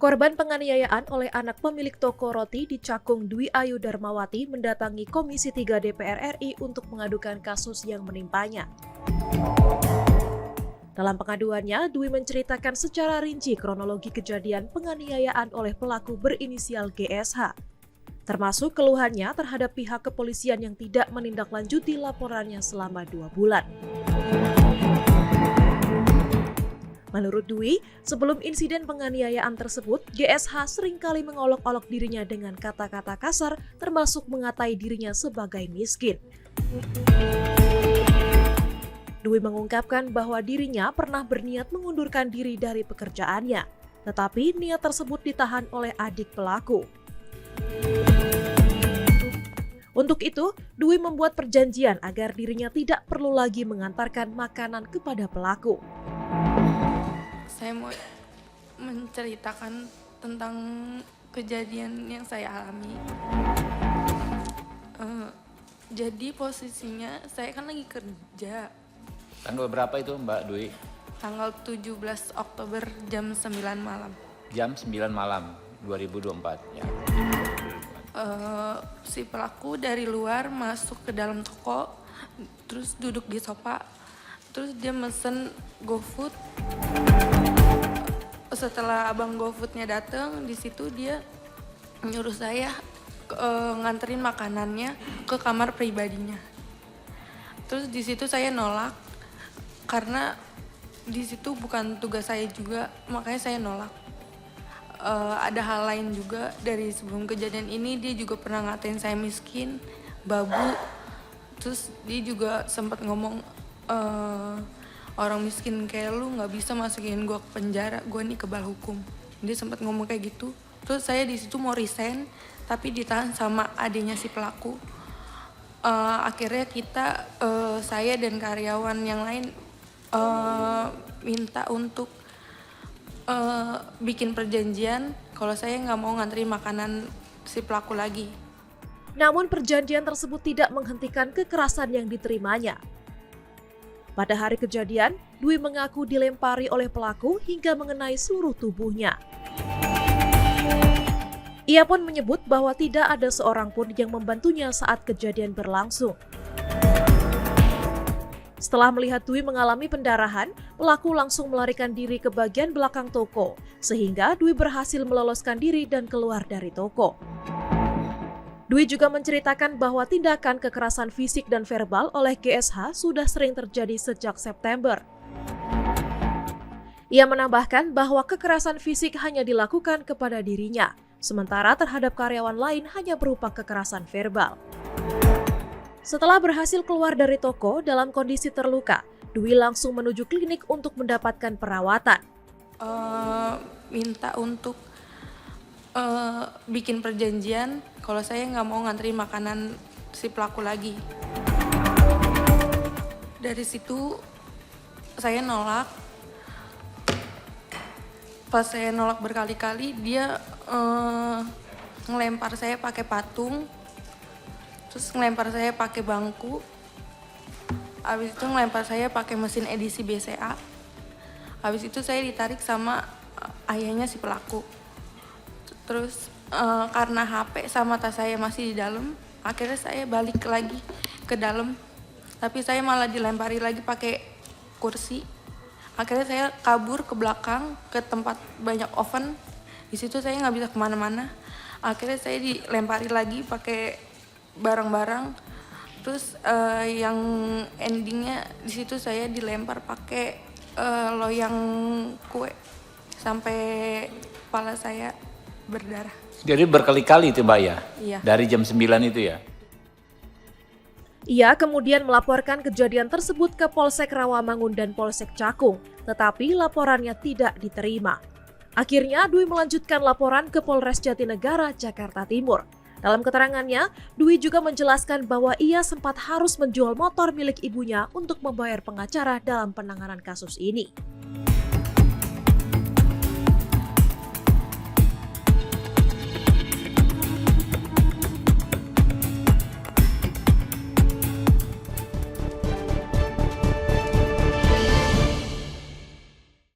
Korban penganiayaan oleh anak pemilik toko roti di Cakung Dwi Ayu Darmawati mendatangi Komisi 3 DPR RI untuk mengadukan kasus yang menimpanya. Dalam pengaduannya, Dwi menceritakan secara rinci kronologi kejadian penganiayaan oleh pelaku berinisial GSH, termasuk keluhannya terhadap pihak kepolisian yang tidak menindaklanjuti laporannya selama 2 bulan. Menurut Dwi, sebelum insiden penganiayaan tersebut, GSH seringkali mengolok-olok dirinya dengan kata-kata kasar, termasuk mengatai dirinya sebagai miskin. Dwi mengungkapkan bahwa dirinya pernah berniat mengundurkan diri dari pekerjaannya, tetapi niat tersebut ditahan oleh adik pelaku. Untuk itu, Dwi membuat perjanjian agar dirinya tidak perlu lagi mengantarkan makanan kepada pelaku. Saya mau menceritakan tentang kejadian yang saya alami. Jadi posisinya saya kan lagi kerja. Tanggal berapa itu Mbak Dwi? Tanggal 17 Oktober jam 9 malam. Jam 9 malam 2024 ya. Si pelaku dari luar masuk ke dalam toko, terus duduk di sofa, terus dia mesen GoFood. Setelah abang GoFoodnya datang, di situ dia nyuruh saya nganterin makanannya ke kamar pribadinya. Terus di situ saya nolak karena di situ bukan tugas saya juga, makanya saya nolak. Ada hal lain juga dari sebelum kejadian ini, dia juga pernah ngatain saya miskin, babu. Terus dia juga sempat ngomong, orang miskin kayak lu nggak bisa masukin gue ke penjara, gue nih kebal hukum. Dia sempat ngomong kayak gitu. Terus saya di situ mau resign, tapi ditahan sama adiknya si pelaku. Akhirnya saya dan karyawan yang lain minta untuk bikin perjanjian kalau saya nggak mau nganterin makanan si pelaku lagi. Namun perjanjian tersebut tidak menghentikan kekerasan yang diterimanya. Pada hari kejadian, Dwi mengaku dilempari oleh pelaku hingga mengenai seluruh tubuhnya. Ia pun menyebut bahwa tidak ada seorang pun yang membantunya saat kejadian berlangsung. Setelah melihat Dwi mengalami pendarahan, pelaku langsung melarikan diri ke bagian belakang toko, sehingga Dwi berhasil meloloskan diri dan keluar dari toko. Dwi juga menceritakan bahwa tindakan kekerasan fisik dan verbal oleh GSH sudah sering terjadi sejak September. Ia menambahkan bahwa kekerasan fisik hanya dilakukan kepada dirinya, sementara terhadap karyawan lain hanya berupa kekerasan verbal. Setelah berhasil keluar dari toko dalam kondisi terluka, Dwi langsung menuju klinik untuk mendapatkan perawatan. Minta untuk bikin perjanjian kalau saya nggak mau nganterin makanan si pelaku lagi. Dari situ saya nolak. Pas saya nolak berkali-kali, dia ngelempar saya pakai patung, terus ngelempar saya pakai bangku, habis itu ngelempar saya pakai mesin edisi BCA. Habis itu saya ditarik sama ayahnya si pelaku. Terus karena HP sama tas saya masih di dalam, akhirnya saya balik lagi ke dalam. Tapi saya malah dilempari lagi pakai kursi. Akhirnya saya kabur ke belakang ke tempat banyak oven. Di situ saya nggak bisa kemana-mana. Akhirnya saya dilempari lagi pakai barang-barang. Terus yang endingnya di situ saya dilempar pakai loyang kue sampai kepala saya berdarah. Jadi berkali-kali itu Mbak ya? Iya. Dari jam 9 itu ya? Ia kemudian melaporkan kejadian tersebut ke Polsek Rawamangun dan Polsek Cakung, tetapi laporannya tidak diterima. Akhirnya Dwi melanjutkan laporan ke Polres Jatinegara, Jakarta Timur. Dalam keterangannya, Dwi juga menjelaskan bahwa ia sempat harus menjual motor milik ibunya untuk membayar pengacara dalam penanganan kasus ini.